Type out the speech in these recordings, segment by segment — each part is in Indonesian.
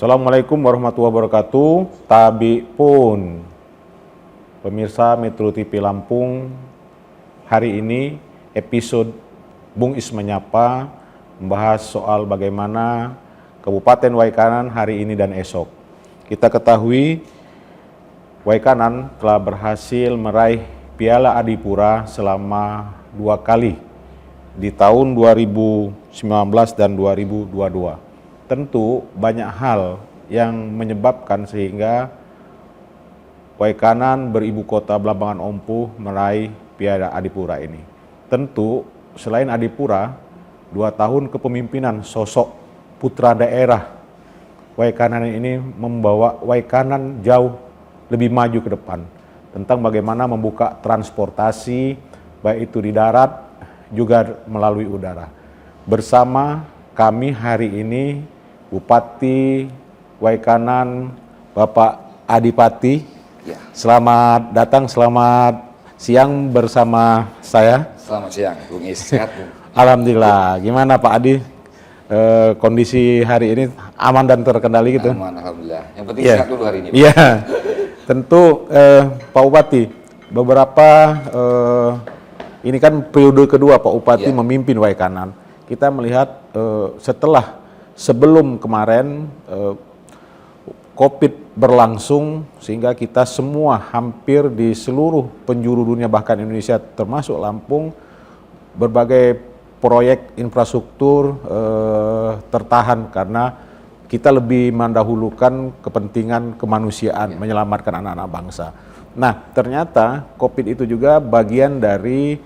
Assalamualaikum warahmatullahi wabarakatuh. Tabi pun, pemirsa Metro TV Lampung, hari ini episode Bung Is Menyapa membahas soal bagaimana Kabupaten Waikanan hari ini dan esok. Kita ketahui Waikanan telah berhasil meraih Piala Adipura selama 2 kali di tahun 2019 dan 2022. Tentu banyak hal yang menyebabkan sehingga Waikanan beribu kota Belambangan Ompuh meraih Piala Adipura ini. Tentu selain Adipura, 2 tahun kepemimpinan sosok putra daerah Waikanan ini membawa Waikanan jauh lebih maju ke depan tentang bagaimana membuka transportasi baik itu di darat juga melalui udara. Bersama kami hari ini Bupati Waikanan Bapak Adipati. Ya. Selamat datang, selamat siang bersama saya. Selamat siang, Bung Is. Sehat, Bung? Alhamdulillah. Gimana Pak Adi? Kondisi hari ini aman dan terkendali gitu? Aman, alhamdulillah. Yang penting Iya. sehat dulu hari ini. Iya. Tentu Pak Bupati, beberapa ini kan periode kedua Pak Bupati Iya. memimpin Waikanan. Kita melihat sebelum kemarin COVID berlangsung sehingga kita semua hampir di seluruh penjuru dunia bahkan Indonesia termasuk Lampung berbagai proyek infrastruktur tertahan karena kita lebih mendahulukan kepentingan kemanusiaan, menyelamatkan anak-anak bangsa. Nah, ternyata COVID itu juga bagian dari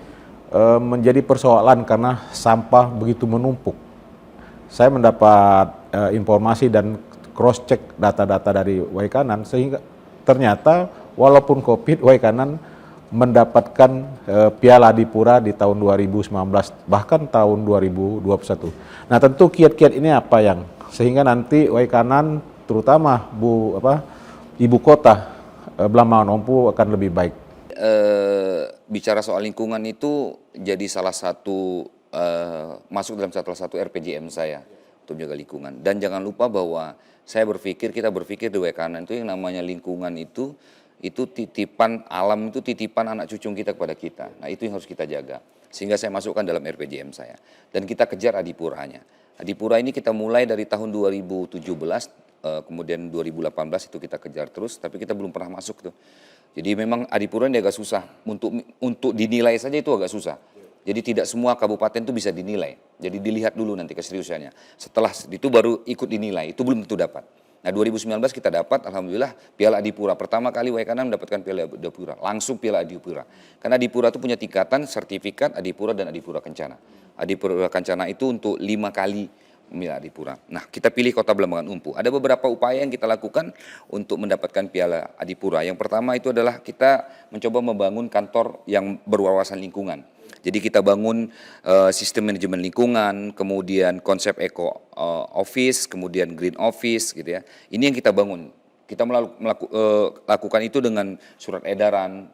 menjadi persoalan karena sampah begitu menumpuk. Saya mendapat informasi dan cross check data-data dari Waikanan sehingga ternyata walaupun COVID, Waikanan mendapatkan Piala Adipura di tahun 2019 bahkan tahun 2021. Nah, tentu kiat-kiat ini apa yang sehingga nanti Waikanan terutama ibu kota Belambangan Ompuh akan lebih baik. Bicara soal lingkungan itu jadi salah satu masuk dalam salah satu RPJM saya untuk menjaga lingkungan. Dan jangan lupa bahwa kita berpikir di Waikanan itu yang namanya lingkungan itu titipan alam, itu titipan anak cucu kita kepada kita. Nah, itu yang harus kita jaga. Sehingga saya masukkan dalam RPJM saya. Dan kita kejar Adipuranya. Adipura ini kita mulai dari tahun 2017, kemudian 2018 itu kita kejar terus, tapi kita belum pernah masuk tuh. Jadi memang Adipura ini agak susah, untuk dinilai saja itu agak susah. Jadi tidak semua kabupaten itu bisa dinilai. Jadi dilihat dulu nanti keseriusannya. Setelah itu baru ikut dinilai, itu belum tentu dapat. Nah 2019 kita dapat, alhamdulillah Piala Adipura. Pertama kali Waikanan mendapatkan Piala Adipura, langsung Piala Adipura. Karena Adipura itu punya tingkatan sertifikat Adipura dan Adipura Kencana. Adipura Kencana itu untuk 5 kali Piala Adipura. Nah, kita pilih Kota Belambangan Ompuh. Ada beberapa upaya yang kita lakukan untuk mendapatkan Piala Adipura. Yang pertama itu adalah kita mencoba membangun kantor yang berwawasan lingkungan. Jadi kita bangun sistem manajemen lingkungan, kemudian konsep eco office, kemudian green office gitu ya. Ini yang kita bangun. Kita lakukan itu dengan surat edaran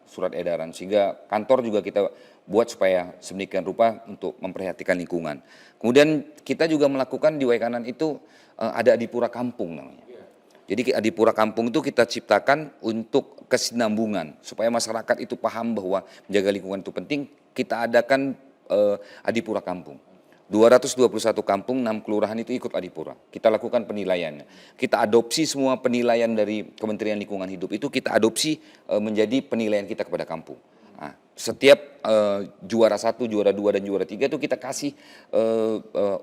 sehingga kantor juga kita buat supaya sedemikian rupa untuk memperhatikan lingkungan. Kemudian kita juga melakukan di Waikanan itu ada Adipura Kampung namanya. Jadi Adipura Kampung itu kita ciptakan untuk kesinambungan supaya masyarakat itu paham bahwa menjaga lingkungan itu penting. Kita adakan Adipura Kampung. 221 kampung, 6 kelurahan itu ikut Adipura. Kita lakukan penilaiannya. Kita adopsi semua penilaian dari Kementerian Lingkungan Hidup itu kita adopsi menjadi penilaian kita kepada kampung. Nah, setiap juara 1, juara 2 dan juara 3 itu kita kasih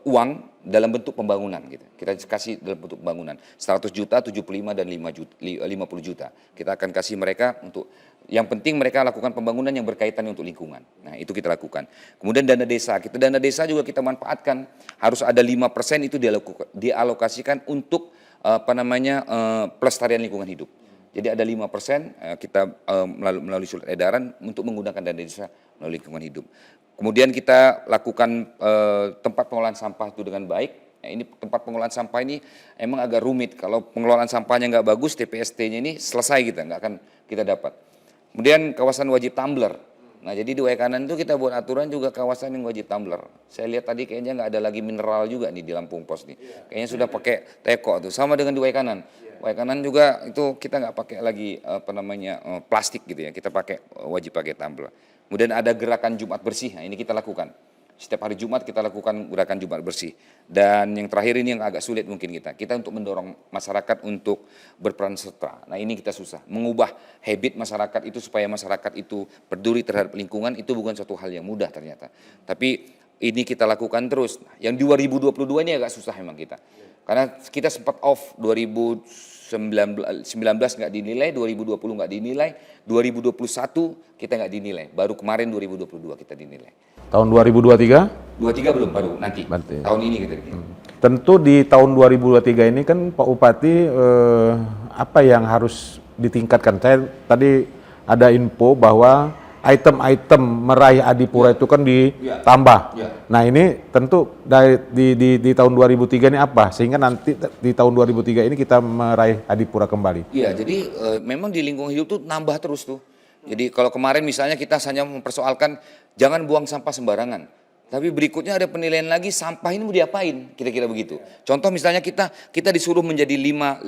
uang dalam bentuk pembangunan gitu. Kita kasih dalam bentuk pembangunan 100 juta, 75 dan 50 juta. Kita akan kasih mereka untuk yang penting mereka lakukan pembangunan yang berkaitan untuk lingkungan. Nah, itu kita lakukan. Kemudian dana desa juga kita manfaatkan. Harus ada 5% itu dialokasikan untuk pelestarian lingkungan hidup. Jadi ada 5% kita melalui surat edaran untuk menggunakan dana desa melalui lingkungan hidup. Kemudian kita lakukan tempat pengolahan sampah itu dengan baik. Nah, ini tempat pengolahan sampah ini emang agak rumit. Kalau pengelolaan sampahnya nggak bagus, TPST-nya ini selesai nggak akan kita dapat. Kemudian kawasan wajib tumbler. Nah jadi di Waikanan itu kita buat aturan juga kawasan yang wajib tumbler. Saya lihat tadi kayaknya nggak ada lagi mineral juga nih di Lampung Pos nih. Kayaknya sudah pakai teko tuh, sama dengan di Waikanan. Waikanan juga itu kita nggak pakai lagi plastik gitu ya, kita wajib pakai tumbler. Kemudian ada gerakan Jumat bersih, nah ini kita lakukan. Setiap hari Jumat kita lakukan gerakan Jumat bersih. Dan yang terakhir ini yang agak sulit mungkin kita untuk mendorong masyarakat untuk berperan serta. Nah ini kita susah, mengubah habit masyarakat itu supaya masyarakat itu peduli terhadap lingkungan itu bukan suatu hal yang mudah ternyata. Tapi ini kita lakukan terus. Yang 2022 ini agak susah memang kita. Karena kita sempat off 2019 nggak dinilai, 2020 nggak dinilai, 2021 kita nggak dinilai. Baru kemarin 2022 kita dinilai. Tahun 2023? 23 belum, baru nanti. Berarti. Tahun ini kita. Tentu di tahun 2023 ini kan Pak Bupati apa yang harus ditingkatkan? Saya tadi ada info bahwa item-item meraih Adipura itu kan ditambah. Nah ini tentu di tahun 2003 ini apa? Sehingga nanti di tahun 2003 ini kita meraih Adipura kembali. Iya, jadi memang di lingkungan hidup tuh nambah terus tuh. Jadi kalau kemarin misalnya kita hanya mempersoalkan jangan buang sampah sembarangan. Tapi berikutnya ada penilaian lagi sampah ini mau diapain, kira-kira begitu. Contoh misalnya kita disuruh menjadi lima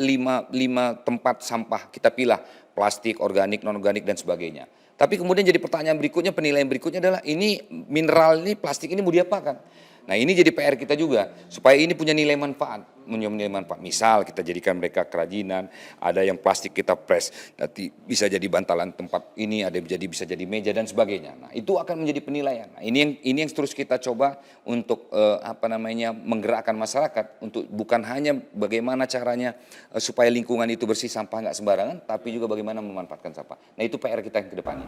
tempat sampah, kita pilih plastik, organik, non-organik dan sebagainya. Tapi kemudian jadi pertanyaan berikutnya, penilaian berikutnya adalah ini mineral ini, plastik ini mau diapakan? Nah ini jadi PR kita juga, supaya ini punya nilai manfaat. Misal kita jadikan mereka kerajinan, ada yang plastik kita press, nanti bisa jadi bantalan tempat ini, ada bisa jadi meja dan sebagainya. Nah itu akan menjadi penilaian. Nah, ini yang terus kita coba untuk menggerakkan masyarakat, untuk bukan hanya bagaimana caranya supaya lingkungan itu bersih, sampah nggak sembarangan, tapi juga bagaimana memanfaatkan sampah. Nah itu PR kita yang ke depannya.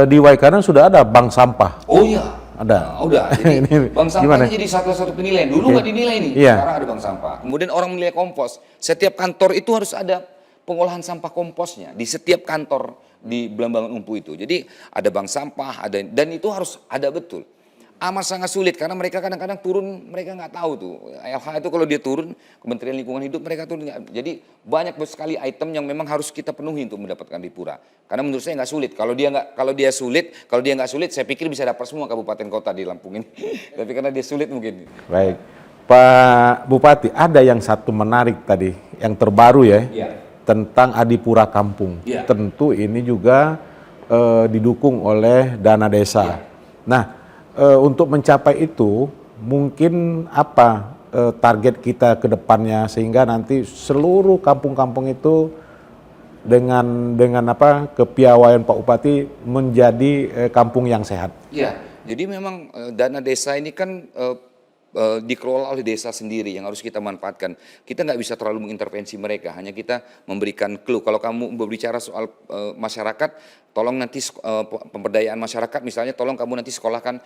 Di Waikanan sudah ada bank sampah. Oh iya. Ada. Nah, udah. Jadi bank sampah ini jadi satu penilaian. Dulu nggak dinilai nih. Iya. Sekarang ada bank sampah. Kemudian orang menilai kompos. Setiap kantor itu harus ada pengolahan sampah komposnya di setiap kantor di Belambangan Umpu itu. Jadi ada bank sampah, dan itu harus ada betul. Amat sangat sulit karena mereka kadang-kadang turun, mereka nggak tahu tuh. LH itu kalau dia turun, Kementerian Lingkungan Hidup mereka turun. Jadi banyak sekali item yang memang harus kita penuhi untuk mendapatkan Adipura. Karena menurut saya nggak sulit. Kalau dia nggak sulit, saya pikir bisa dapat semua kabupaten kota di Lampung ini. Tapi karena dia sulit mungkin. Baik, Pak Bupati, ada yang satu menarik tadi, yang terbaru ya, tentang Adipura Kampung. Tentu ini juga didukung oleh dana desa. Nah, untuk mencapai itu mungkin apa target kita ke depannya sehingga nanti seluruh kampung-kampung itu dengan kepiawaian Pak Bupati menjadi kampung yang sehat. Iya, jadi memang dana desa ini kan dikelola oleh desa sendiri yang harus kita manfaatkan. Kita nggak bisa terlalu mengintervensi mereka, hanya kita memberikan clue. Kalau kamu berbicara soal masyarakat, tolong nanti pemberdayaan masyarakat, misalnya tolong kamu nanti sekolahkan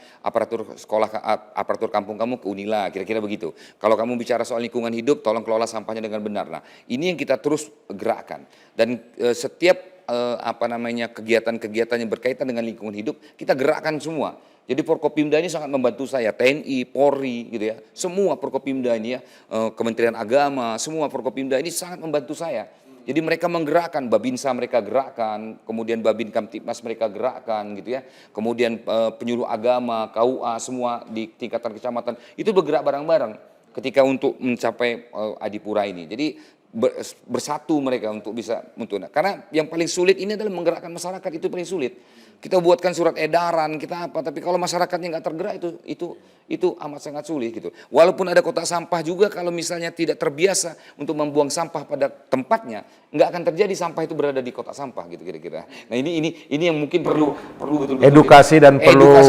aparatur kampung kamu ke Unila, kira-kira begitu. Kalau kamu bicara soal lingkungan hidup, tolong kelola sampahnya dengan benar. Nah, ini yang kita terus gerakkan. Dan setiap kegiatan-kegiatan yang berkaitan dengan lingkungan hidup, kita gerakkan semua. Jadi Forkopimda ini sangat membantu saya, TNI, Polri gitu ya, semua Forkopimda ini ya, Kementerian Agama, semua Forkopimda ini sangat membantu saya. Jadi mereka menggerakkan, Babinsa mereka gerakkan, kemudian Babin Kamtipmas mereka gerakkan gitu ya, kemudian penyuluh agama, KUA semua di tingkatan kecamatan itu bergerak bareng-bareng ketika untuk mencapai Adipura ini. Jadi bersatu mereka untuk karena yang paling sulit ini adalah menggerakkan masyarakat, itu paling sulit. Kita buatkan surat edaran, tapi kalau masyarakatnya nggak tergerak itu amat sangat sulit gitu. Walaupun ada kotak sampah juga, kalau misalnya tidak terbiasa untuk membuang sampah pada tempatnya, nggak akan terjadi sampah itu berada di kotak sampah gitu kira-kira. Nah ini yang mungkin perlu betul-betul edukasi dan perlu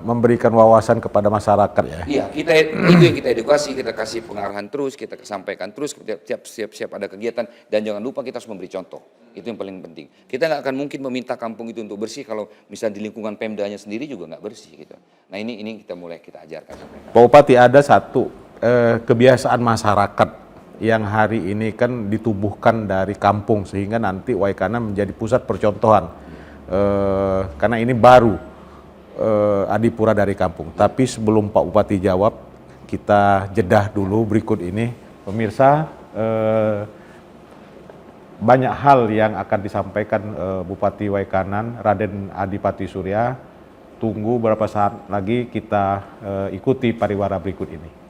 memberikan wawasan kepada masyarakat ya. Iya, itu yang kita edukasi, kita kasih pengarahan terus, kita sampaikan terus, siap ada kegiatan, dan jangan lupa kita harus memberi contoh. Itu yang paling penting. Kita nggak akan mungkin meminta kampung itu untuk bersih kalau misalnya di lingkungan Pemdanya sendiri juga nggak bersih gitu. Nah ini kita ajarkan. Pak Bupati, ada satu kebiasaan masyarakat yang hari ini kan ditubuhkan dari kampung sehingga nanti Waikanan menjadi pusat percontohan. Karena ini baru Adipura dari kampung. Tapi sebelum Pak Bupati jawab, kita jedah dulu berikut ini. Pemirsa, banyak hal yang akan disampaikan Bupati Waikanan, Raden Adipati Surya. Tunggu beberapa saat lagi kita ikuti pariwara berikut ini.